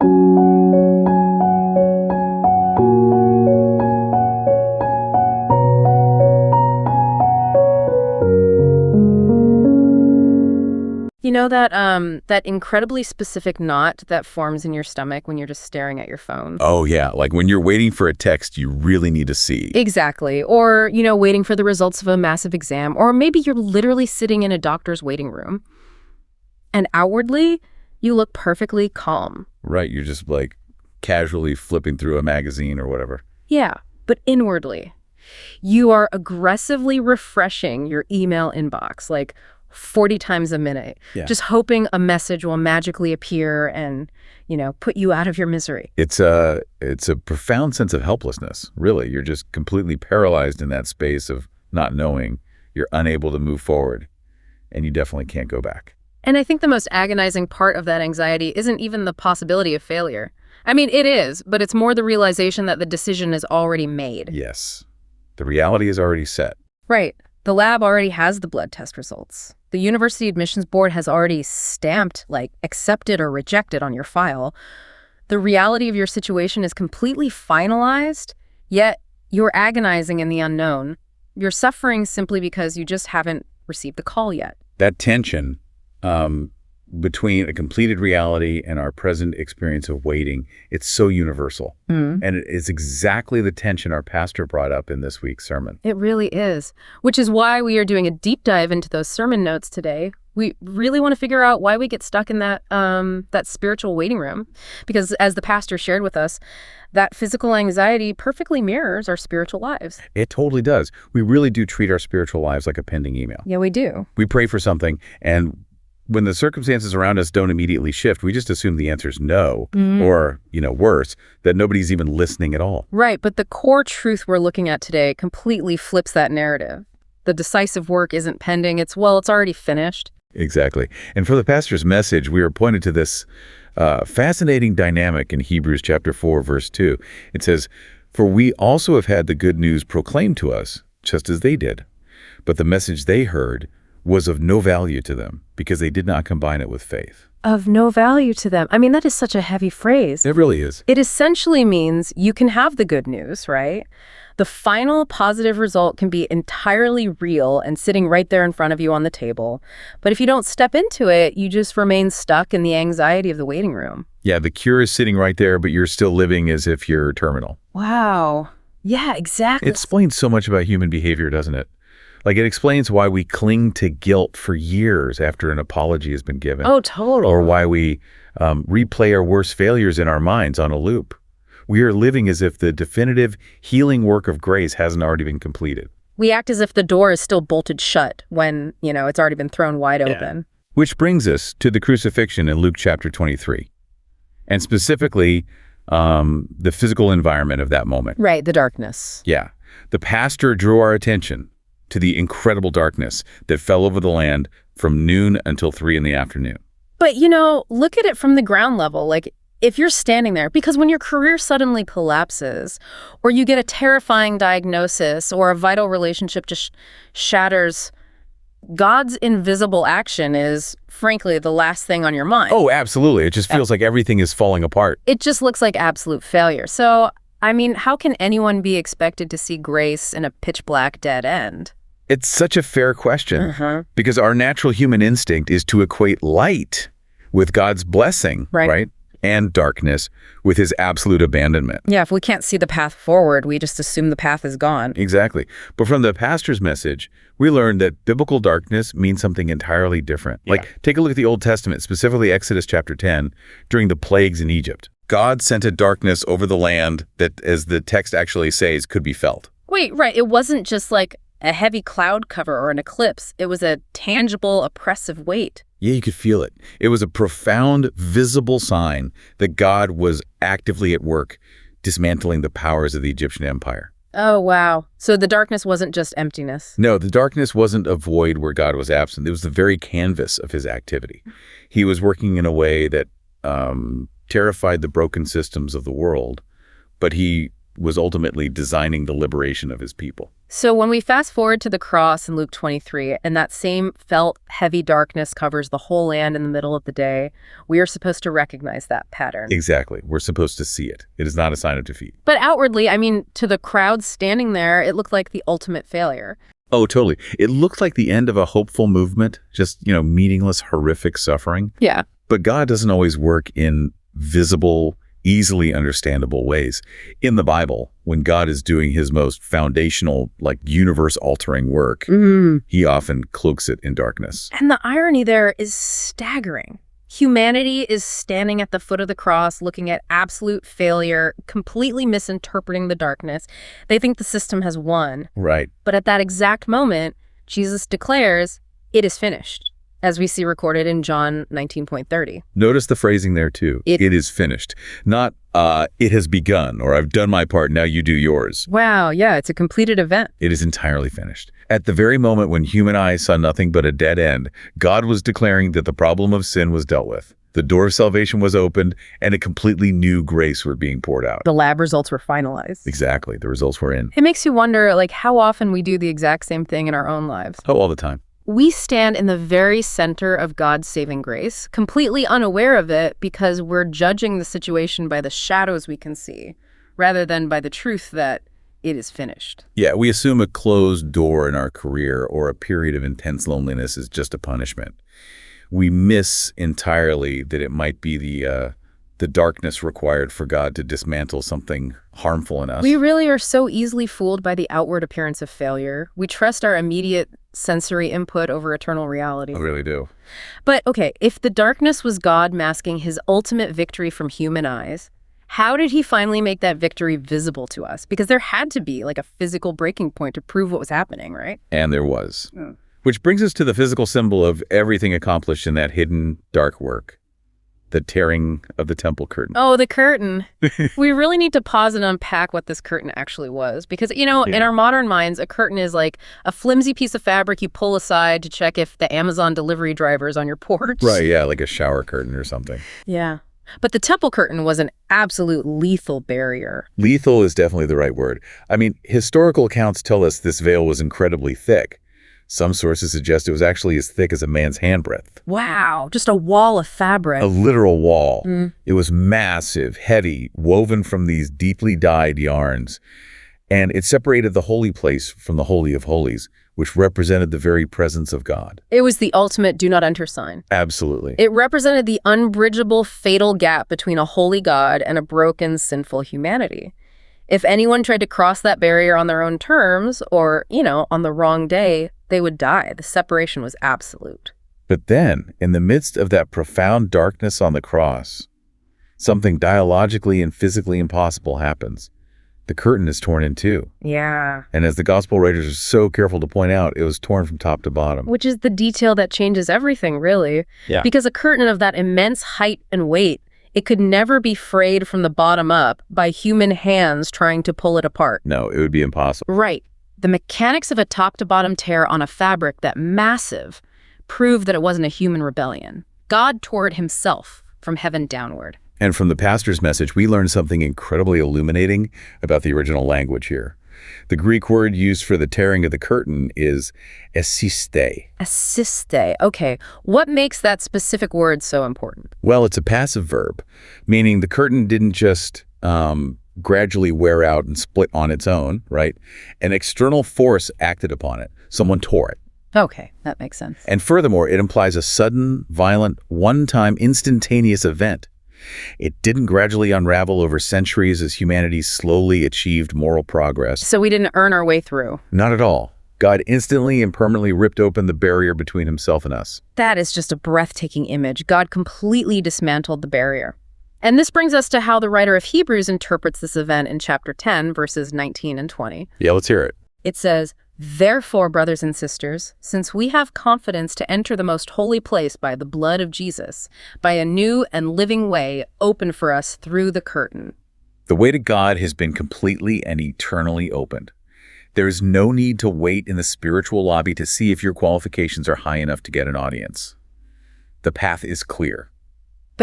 You know that incredibly specific knot that forms in your stomach when you're just staring at your phone? Oh, yeah. Like when you're waiting for a text you really need to see. Exactly. Or, waiting for the results of a massive exam. Or maybe you're literally sitting in a doctor's waiting room. And outwardly, you look perfectly calm. Right. You're just like casually flipping through a magazine or whatever. Yeah. But inwardly, you are aggressively refreshing your email inbox, like 40 times a minute, just hoping a message will magically appear and, put you out of your misery. It's a profound sense of helplessness, really. You're just completely paralyzed in that space of not knowing. You're unable to move forward, and you definitely can't go back. And I think the most agonizing part of that anxiety isn't even the possibility of failure. I mean, it is, but it's more the realization that the decision is already made. Yes. The reality is already set. Right. The lab already has the blood test results. The university admissions board has already stamped, accepted or rejected on your file. The reality of your situation is completely finalized, yet you're agonizing in the unknown. You're suffering simply because you just haven't received the call yet. That tension between a completed reality and our present experience of waiting, it's so universal. And it's exactly the tension our pastor brought up in this week's sermon. It really is, which is why we are doing a deep dive into those sermon notes today. We really want to figure out why we get stuck in that spiritual waiting room. Because as the pastor shared with us, that physical anxiety perfectly mirrors our spiritual lives. It totally does. We really do treat our spiritual lives like a pending email. Yeah, we do. We pray for something, and when the circumstances around us don't immediately shift, we just assume the answer is no, or, worse, that nobody's even listening at all. Right, but the core truth we're looking at today completely flips that narrative. The decisive work isn't pending, it's already finished. Exactly. And for the pastor's message, we are pointed to this fascinating dynamic in Hebrews chapter 4, verse 2. It says, "For we also have had the good news proclaimed to us, just as they did. But the message they heard was of no value to them, because they did not combine it with faith." Of no value to them. I mean, that is such a heavy phrase. It really is. It essentially means you can have the good news, right? The final positive result can be entirely real and sitting right there in front of you on the table. But if you don't step into it, you just remain stuck in the anxiety of the waiting room. Yeah, the cure is sitting right there, but you're still living as if you're terminal. Wow. Yeah, exactly. It explains so much about human behavior, doesn't it? It explains why we cling to guilt for years after an apology has been given. Oh, totally. Or why we replay our worst failures in our minds on a loop. We are living as if the definitive healing work of grace hasn't already been completed. We act as if the door is still bolted shut when, it's already been thrown wide open. Which brings us to the crucifixion in Luke chapter 23. And specifically, the physical environment of that moment. Right, the darkness. Yeah. The pastor drew our attention to the incredible darkness that fell over the land from noon until 3 in the afternoon. But, look at it from the ground level. If you're standing there, because when your career suddenly collapses, or you get a terrifying diagnosis, or a vital relationship just shatters, God's invisible action is, frankly, the last thing on your mind. Oh, absolutely. It just feels like everything is falling apart. It just looks like absolute failure. So, how can anyone be expected to see grace in a pitch-black dead end? It's such a fair question, because our natural human instinct is to equate light with God's blessing, right? And darkness with his absolute abandonment. Yeah, if we can't see the path forward, we just assume the path is gone. Exactly. But from the pastor's message, we learned that biblical darkness means something entirely different. Take a look at the Old Testament, specifically Exodus chapter 10, during the plagues in Egypt. God sent a darkness over the land that, as the text actually says, could be felt. Wait, right. It wasn't just like a heavy cloud cover or an eclipse. It was a tangible, oppressive weight. Yeah, you could feel it. It was a profound, visible sign that God was actively at work dismantling the powers of the Egyptian empire. Oh, wow. So the darkness wasn't just emptiness. No, the darkness wasn't a void where God was absent. It was the very canvas of his activity. He was working in a way that terrified the broken systems of the world, but he was ultimately designing the liberation of his people. So when we fast forward to the cross in Luke 23, and that same felt heavy darkness covers the whole land in the middle of the day, we are supposed to recognize that pattern. Exactly. We're supposed to see it. It is not a sign of defeat. But outwardly, I mean, to the crowd standing there, it looked like the ultimate failure. Oh, totally. It looked like the end of a hopeful movement, just, meaningless, horrific suffering. Yeah. But God doesn't always work in visible, easily understandable ways. In the Bible, when God is doing his most foundational, universe-altering work, he often cloaks it in darkness. And the irony there is staggering. Humanity is standing at the foot of the cross, looking at absolute failure, completely misinterpreting the darkness. They think the system has won. Right. But at that exact moment, Jesus declares, "It is finished," as we see recorded in John 19:30. Notice the phrasing there, too. It is finished. Not, it has begun, or I've done my part, now you do yours. Wow, yeah, it's a completed event. It is entirely finished. At the very moment when human eyes saw nothing but a dead end, God was declaring that the problem of sin was dealt with. The door of salvation was opened, and a completely new grace were being poured out. The lab results were finalized. Exactly. The results were in. It makes you wonder, how often we do the exact same thing in our own lives. Oh, all the time. We stand in the very center of God's saving grace, completely unaware of it because we're judging the situation by the shadows we can see, rather than by the truth that it is finished. Yeah, we assume a closed door in our career or a period of intense loneliness is just a punishment. We miss entirely that it might be the darkness required for God to dismantle something harmful in us. We really are so easily fooled by the outward appearance of failure. We trust our immediate sensory input over eternal reality. I really do. But, okay, if the darkness was God masking his ultimate victory from human eyes, how did he finally make that victory visible to us? Because there had to be, a physical breaking point to prove what was happening, right? And there was. Which brings us to the physical symbol of everything accomplished in that hidden, dark work. The tearing of the temple curtain. Oh, the curtain. We really need to pause and unpack what this curtain actually was. Because, in our modern minds, a curtain is like a flimsy piece of fabric you pull aside to check if the Amazon delivery driver is on your porch. Right, yeah, like a shower curtain or something. Yeah. But the temple curtain was an absolute lethal barrier. Lethal is definitely the right word. I mean, historical accounts tell us this veil was incredibly thick. Some sources suggest it was actually as thick as a man's handbreadth. Wow, just a wall of fabric. A literal wall. It was massive, heavy, woven from these deeply dyed yarns. And it separated the holy place from the Holy of Holies, which represented the very presence of God. It was the ultimate do not enter sign. Absolutely. It represented the unbridgeable, fatal gap between a holy God and a broken, sinful humanity. If anyone tried to cross that barrier on their own terms or, on the wrong day, they would die. The separation was absolute. But then, in the midst of that profound darkness on the cross, something dialogically and physically impossible happens. The curtain is torn in two. Yeah. And as the gospel writers are so careful to point out, it was torn from top to bottom. Which is the detail that changes everything, really. Yeah. Because a curtain of that immense height and weight, it could never be frayed from the bottom up by human hands trying to pull it apart. No, it would be impossible. Right. The mechanics of a top-to-bottom tear on a fabric that massive proved that it wasn't a human rebellion. God tore it himself from heaven downward. And from the pastor's message, we learned something incredibly illuminating about the original language here. The Greek word used for the tearing of the curtain is asiste. Asiste. Okay. What makes that specific word so important? Well, it's a passive verb, meaning the curtain didn't just gradually wear out and split on its own, right? An external force acted upon it. Someone tore it. Okay, that makes sense. And furthermore, it implies a sudden, violent, one-time, instantaneous event. It didn't gradually unravel over centuries as humanity slowly achieved moral progress. So we didn't earn our way through? Not at all. God instantly and permanently ripped open the barrier between himself and us. That is just a breathtaking image. God completely dismantled the barrier. And this brings us to how the writer of Hebrews interprets this event in chapter 10, verses 19 and 20. Yeah, let's hear it. It says, "Therefore, brothers and sisters, since we have confidence to enter the most holy place by the blood of Jesus, by a new and living way opened for us through the curtain." The way to God has been completely and eternally opened. There is no need to wait in the spiritual lobby to see if your qualifications are high enough to get an audience. The path is clear.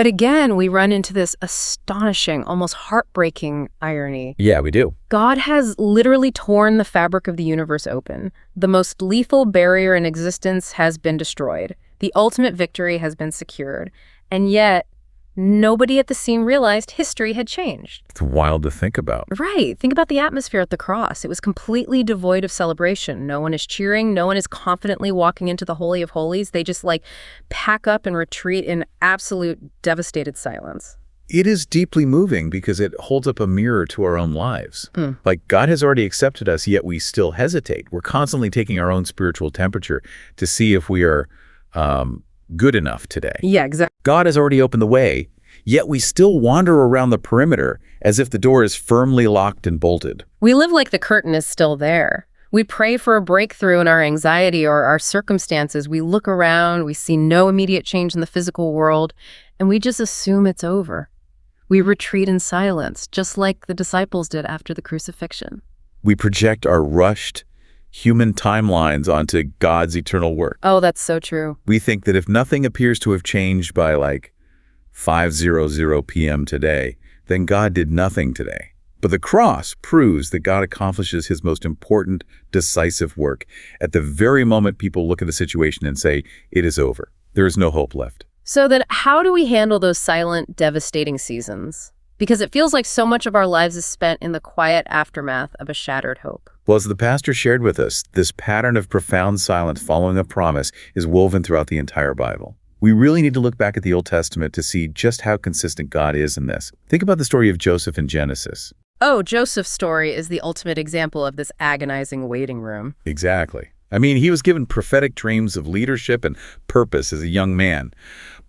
But again, we run into this astonishing, almost heartbreaking irony. Yeah, we do. God has literally torn the fabric of the universe open. The most lethal barrier in existence has been destroyed. The ultimate victory has been secured. And yet, nobody at the scene realized history had changed. It's wild to think about. Right. Think about the atmosphere at the cross. It was completely devoid of celebration. No one is cheering. No one is confidently walking into the Holy of Holies. They just pack up and retreat in absolute devastated silence. It is deeply moving because it holds up a mirror to our own lives. God has already accepted us, yet we still hesitate. We're constantly taking our own spiritual temperature to see if we are good enough today. Yeah, exactly. God has already opened the way, yet we still wander around the perimeter as if the door is firmly locked and bolted. We live like the curtain is still there. We pray for a breakthrough in our anxiety or our circumstances. We look around, we see no immediate change in the physical world, and we just assume it's over. We retreat in silence, just like the disciples did after the crucifixion. We project our rushed human timelines onto God's eternal work. Oh, that's so true. We think that if nothing appears to have changed by 5:00 p.m. today, then God did nothing today. But the cross proves that God accomplishes his most important, decisive work at the very moment people look at the situation and say, it is over. There is no hope left. So then how do we handle those silent, devastating seasons? Because it feels like so much of our lives is spent in the quiet aftermath of a shattered hope. Well, as the pastor shared with us, this pattern of profound silence following a promise is woven throughout the entire Bible. We really need to look back at the Old Testament to see just how consistent God is in this. Think about the story of Joseph in Genesis. Oh, Joseph's story is the ultimate example of this agonizing waiting room. Exactly. I mean, he was given prophetic dreams of leadership and purpose as a young man.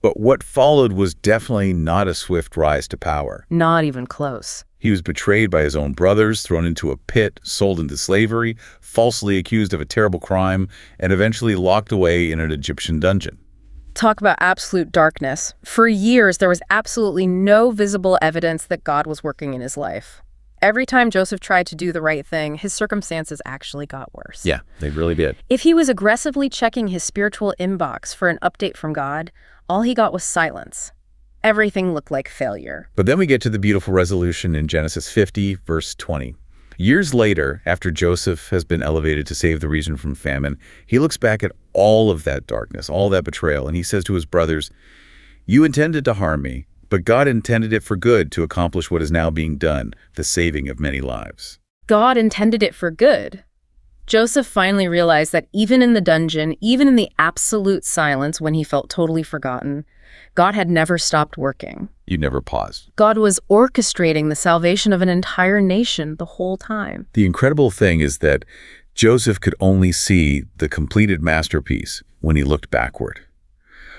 But what followed was definitely not a swift rise to power. Not even close. He was betrayed by his own brothers, thrown into a pit, sold into slavery, falsely accused of a terrible crime, and eventually locked away in an Egyptian dungeon. Talk about absolute darkness. For years, there was absolutely no visible evidence that God was working in his life. Every time Joseph tried to do the right thing, his circumstances actually got worse. Yeah, they really did. If he was aggressively checking his spiritual inbox for an update from God, all he got was silence. Everything looked like failure. But then we get to the beautiful resolution in Genesis 50, verse 20. Years later, after Joseph has been elevated to save the region from famine, he looks back at all of that darkness, all that betrayal, and he says to his brothers, "You intended to harm me, but God intended it for good to accomplish what is now being done, the saving of many lives." God intended it for good. Joseph finally realized that even in the dungeon, even in the absolute silence when he felt totally forgotten, God had never stopped working. You never paused. God was orchestrating the salvation of an entire nation the whole time. The incredible thing is that Joseph could only see the completed masterpiece when he looked backward.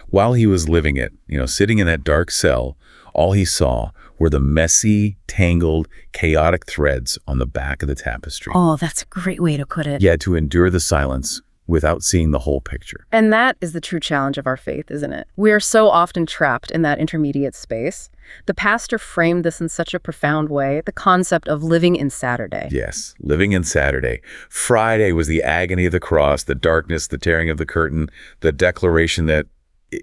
While he was living it, sitting in that dark cell, all he saw were the messy, tangled, chaotic threads on the back of the tapestry. Oh, that's a great way to put it. He had to endure the silence without seeing the whole picture. And that is the true challenge of our faith, isn't it? We are so often trapped in that intermediate space. The pastor framed this in such a profound way, the concept of living in Saturday. Yes, living in Saturday. Friday was the agony of the cross, the darkness, the tearing of the curtain, the declaration that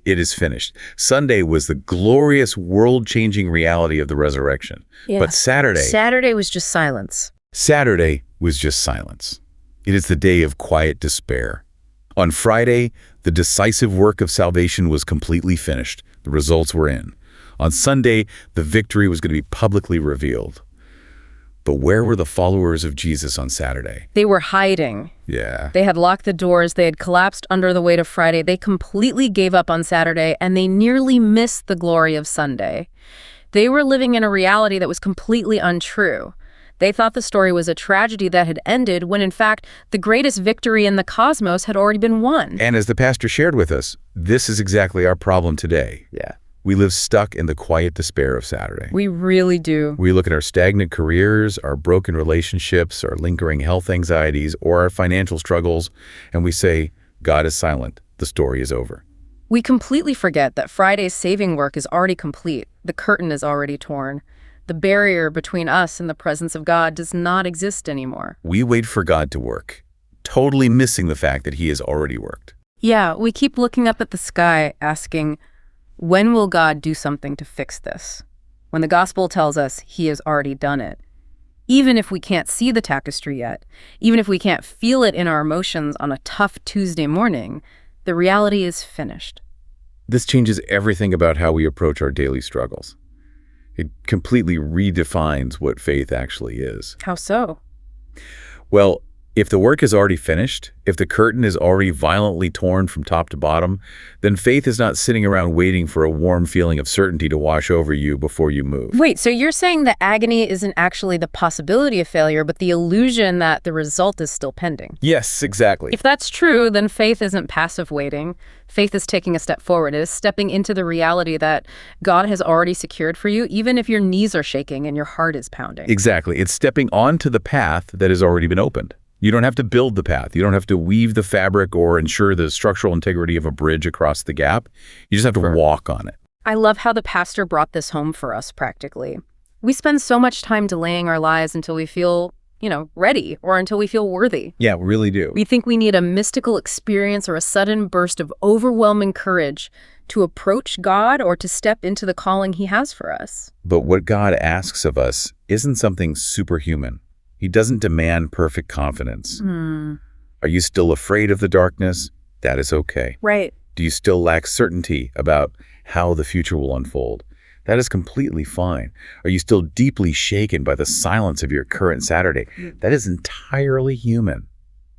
it is finished. Sunday was the glorious, world-changing reality of the resurrection. Yeah. But Saturday was just silence. Saturday was just silence. It is the day of quiet despair. On Friday, the decisive work of salvation was completely finished. The results were in. On Sunday, the victory was going to be publicly revealed. But where were the followers of Jesus on Saturday? They were hiding. Yeah. They had locked the doors. They had collapsed under the weight of Friday. They completely gave up on Saturday, and they nearly missed the glory of Sunday. They were living in a reality that was completely untrue. They thought the story was a tragedy that had ended when, in fact, the greatest victory in the cosmos had already been won. And as the pastor shared with us, this is exactly our problem today. Yeah. We live stuck in the quiet despair of Saturday. We really do. We look at our stagnant careers, our broken relationships, our lingering health anxieties, or our financial struggles, and we say, God is silent. The story is over. We completely forget that Friday's saving work is already complete. The curtain is already torn. The barrier between us and the presence of God does not exist anymore. We wait for God to work, totally missing the fact that he has already worked. Yeah, we keep looking up at the sky, asking, When will God do something to fix this? When the gospel tells us he has already done it. Even if we can't see the tapestry yet, even if we can't feel it in our emotions on a tough Tuesday morning, the reality is finished. This changes everything about how we approach our daily struggles. It completely redefines what faith actually is. How so? Well, if the work is already finished, if the curtain is already violently torn from top to bottom, then faith is not sitting around waiting for a warm feeling of certainty to wash over you before you move. Wait, so you're saying the agony isn't actually the possibility of failure, but the illusion that the result is still pending? Yes, exactly. If that's true, then faith isn't passive waiting. Faith is taking a step forward. It is stepping into the reality that God has already secured for you, even if your knees are shaking and your heart is pounding. Exactly. It's stepping onto the path that has already been opened. You don't have to build the path. You don't have to weave the fabric or ensure the structural integrity of a bridge across the gap. You just have to walk on it. I love how the pastor brought this home for us practically. We spend so much time delaying our lives until we feel, ready or until we feel worthy. Yeah, we really do. We think we need a mystical experience or a sudden burst of overwhelming courage to approach God or to step into the calling he has for us. But what God asks of us isn't something superhuman. He doesn't demand perfect confidence. Are you still afraid of the darkness? That is okay. Right. Do you still lack certainty about how the future will unfold? That is completely fine. Are you still deeply shaken by the silence of your current Saturday? That is entirely human.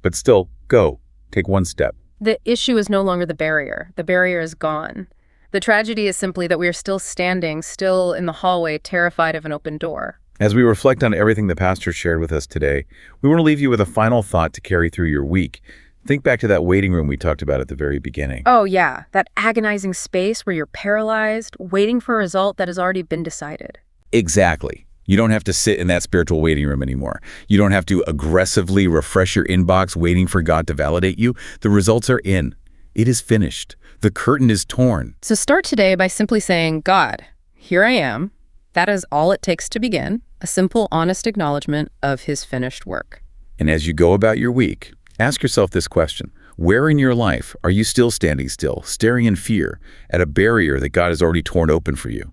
But still, go. Take one step. The issue is no longer the barrier. The barrier is gone. The tragedy is simply that we are still standing, still in the hallway, terrified of an open door. As we reflect on everything the pastor shared with us today, we want to leave you with a final thought to carry through your week. Think back to that waiting room we talked about at the very beginning. Oh, yeah. That agonizing space where you're paralyzed, waiting for a result that has already been decided. Exactly. You don't have to sit in that spiritual waiting room anymore. You don't have to aggressively refresh your inbox waiting for God to validate you. The results are in. It is finished. The curtain is torn. So start today by simply saying, God, here I am. That is all it takes to begin. A simple, honest acknowledgement of his finished work. And as you go about your week, ask yourself this question. Where in your life are you still standing still, staring in fear at a barrier that God has already torn open for you?